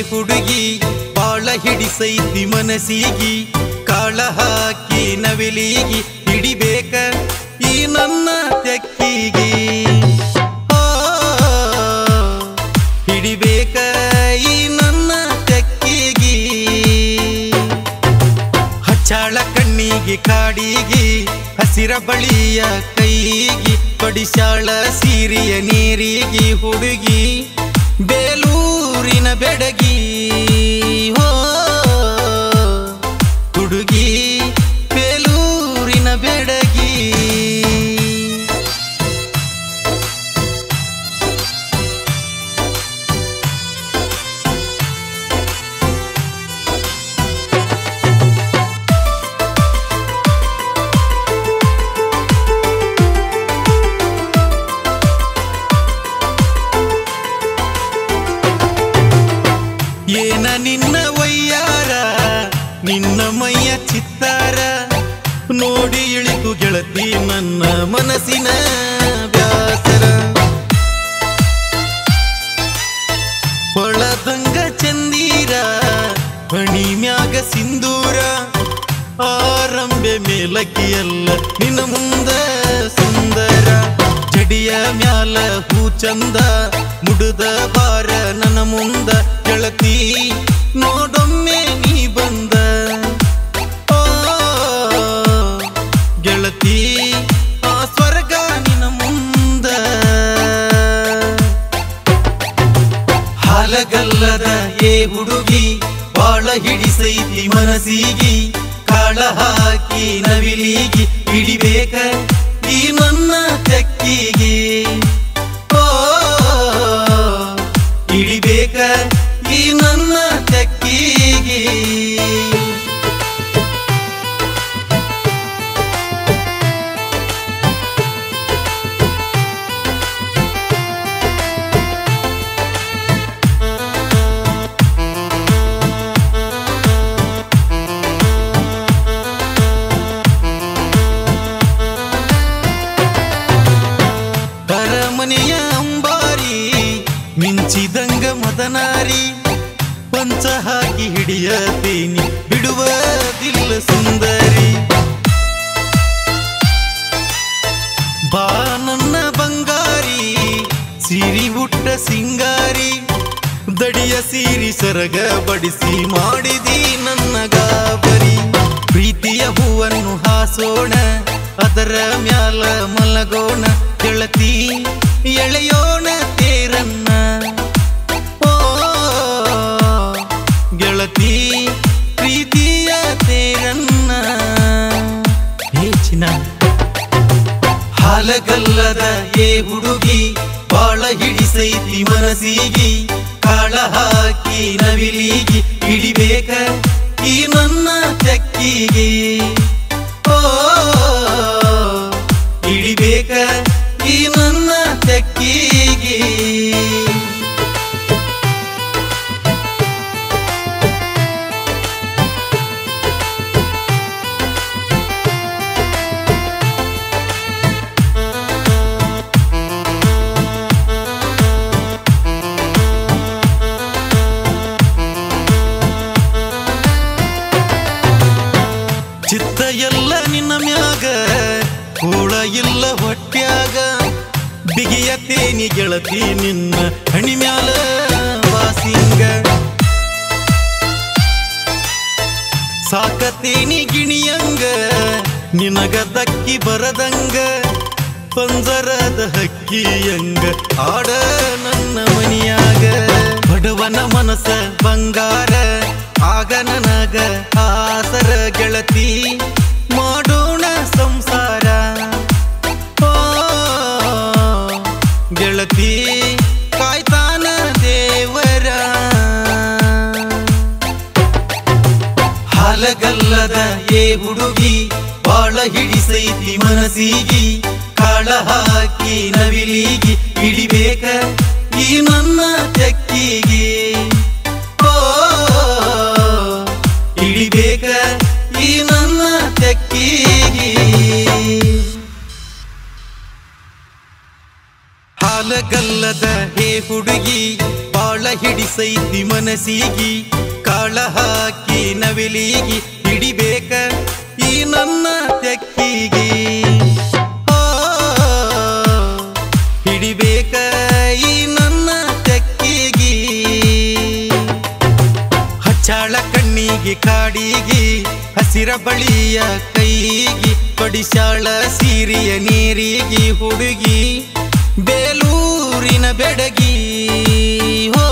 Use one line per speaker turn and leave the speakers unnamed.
ಹುಡುಗಿ ಬಾಳ ಹಿಡಿಸೈತಿ ಮನಸ್ಸಿಗಿ ಕಾಳ ಹಾಕಿ ನವಿಲಿಗಿ ಹಿಡಿಬೇಕ ಈ ನನ್ನ ತೆಕ್ಕಿಗಿ ಹಿಡಿಬೇಕ ಈ ನನ್ನ ತೆಕ್ಕಿಗಿ ಹಚ್ಚಾಳ ಕಣ್ಣಿಗೆ ಕಾಡಿಗಿ ಹಸಿರ ಬಳಿಯ ಕೈಗಿ ಪಡಿಶಾಳ ಸೀರಿಯ ನೀರಿಗೆ ಹುಡುಗಿ ಬೇಲೂರಿನ ಬೆಡಗಿ ಹುಡುಗಿ ಬೇಲೂರಿನ ಬೆಡಗಿ ಏನ ನಿನ್ನ ವಯ್ಯಾರ ನಿನ್ನ ಮೈಯ ಚಿತ್ತಾರ ನೋಡಿ ಇಳಿತು ಗೆಳತಿ ನನ್ನ ಮನಸ್ಸಿನ ಬ್ಯಾಸರ ಹೊಳದಂಗ ಚಂದೀರ ಹಣಿ ಮ್ಯಾಗ ಸಿಂಧೂರ ಆರಂಭೆ ಮೇಲಕ್ಕಿಯಲ್ಲ ನಿನ್ನ ಮುಂದ ಸುಂದರ ಜಡಿಯ ಮ್ಯಾಲ ಹೂ ಚಂದ ಮುಡುದ ಬಾರ ನನ್ನ ಮುಂದ ಗೆಳತಿ ನೋಡೊಮ್ಮೆ ನೀ ಬಂದ ಗೆಳತಿ ಆ ಸ್ವರ್ಗ ನಿನ್ನ ಮುಂದ ಹಾಲಗಲ್ಲದ ಏ ಹುಡುಗಿ ಬಾಳ ಹಿಡಿಸೈತಿ ಮನಸ್ಸಿಗಿ ಕಾಳ ಹಾಕಿ ನವಿಲಿಗಿ ಹಿಡಿಬೇಕ ಈ ನನ್ನ ತೆಕ್ಕಿಗಿ ಹಿಡಿಬೇಕ ಈ ನನ್ನ ತೆಕ್ಕಿಗಿ ಅರಮನೆಯ ಅಂಬಾರಿ ಮಿಂಚಿದಂಗ ಮದನಾರಿ ಪಂಚ ಹಾಕಿ ಹಿಡಿಯತೀನಿ ಬಿಡುವುದಿಲ್ಲ ಸುಂದರಿ ಬಾ ನನ್ನ ಬಂಗಾರಿ ಸಿರಿ ಹುಟ್ಟ ಸಿಂಗಾರಿ ದಡಿಯ ಸೀರಿ ಸರಗ ಬಡಿಸಿ ಮಾಡಿದಿ ನನ್ನ ಗಾಬರಿ ಪ್ರೀತಿಯ ಹೂವನ್ನು ಹಾಸೋಣ ಅದರ ಮ್ಯಾಲ ಮಲಗೋಣ ಗೆಳತಿ ಎಳೆಯೋಣ ತೇರನ್ನ ಗೆಳತಿ ಪ್ರೀತಿಯ ತೇರನ್ನ ಹೆಚ್ಚಿನ ಹಾಲಗಲ್ಲದ ಏ ಹುಡುಗಿ ಬಾಳ ಹಿಡಿಸೈತಿ ಮನಸ್ಸಿಗಿ ಕಾಳ ಹಾಕಿ ನವಿಲಿಗಿ ಹಿಡಿಬೇಕ ಈ ನನ್ನ ತೆಕ್ಕಿಗಿ ಹಿಡಿಬೇಕ ಈ ನನ್ನ ತೆಕ್ಕಿಗಿ ಚಿತ್ತ ಎಲ್ಲ ನಿನ್ನ ಮ್ಯಾಗ ಕೂಳ ಇಲ್ಲ ಹೊಟ್ಯಾಗ ಬಿಗಿಯತೇನಿ ಗೆಳತಿ ನಿನ್ನ ಹಣಿ ಮ್ಯಾಲ ವಾಸಿಂಗ ಸಾಕತೇನಿ ಗಿಣಿಯಂಗ ನಿನಗ ದಕ್ಕಿ ಬರದಂಗ ಪಂಜರದ ಹಕ್ಕಿಯಂಗ ಆಡ ನನ್ನ ಮನಿಯಾಗ ಬಡವನ ಮನಸ ಬಂಗಾರ ಆಗ ನನಗ ಆಸರ ಗೆಳತಿ ಮಾಡೋಣ ಸಂಸಾರ ಗೆಳತಿ ಕಾಯ್ತಾನ ದೇವರ ಹಾಲಗಲ್ಲದ ಏ ಹುಡುಗಿ ಬಾಳ ಹಿಡಿಸೈತಿ ಮನಸ್ಸಿಗಿ ಕಾಳ ಹಾಕಿ ನವಿಲಿಗಿ ಹಿಡಿಬೇಕ ಈ ನನ್ನ ತೆಕ್ಕಿಗಿ ಹಿಡಿಬೇಕ ಈ ನನ್ನ ತೆಕ್ಕಿಗಿ ಹಾಲಗಲ್ಲದ ಹೇ ಹುಡುಗಿ ಬಾಳ ಹಿಡಿಸೈತಿ ಮನಸ್ಸಿಗಿ ಕಾಳ ಹಾಕಿ ನವಿಲಿಗಿ ಹಿಡಿಬೇಕ ಈ ನನ್ನ ತೆಕ್ಕಿಗಿ ಹಿಡಿಬೇಕ ಈ ನನ್ನ ತೆಕ್ಕಿಗಿ ಹಚ್ಚಾಳ ಕಣ್ಣಿಗೆ ಕಾಡಿಗಿ ಹಸಿರ ಬಳಿಯ ಕೈಗಿ ಕೊಡಿಸಾಳ ಸೀರಿಯ ನೀರಿಗೆ ಹುಡುಗಿ ಬೇಲೂರಿನ ಬೆಡಗಿ ಹೋ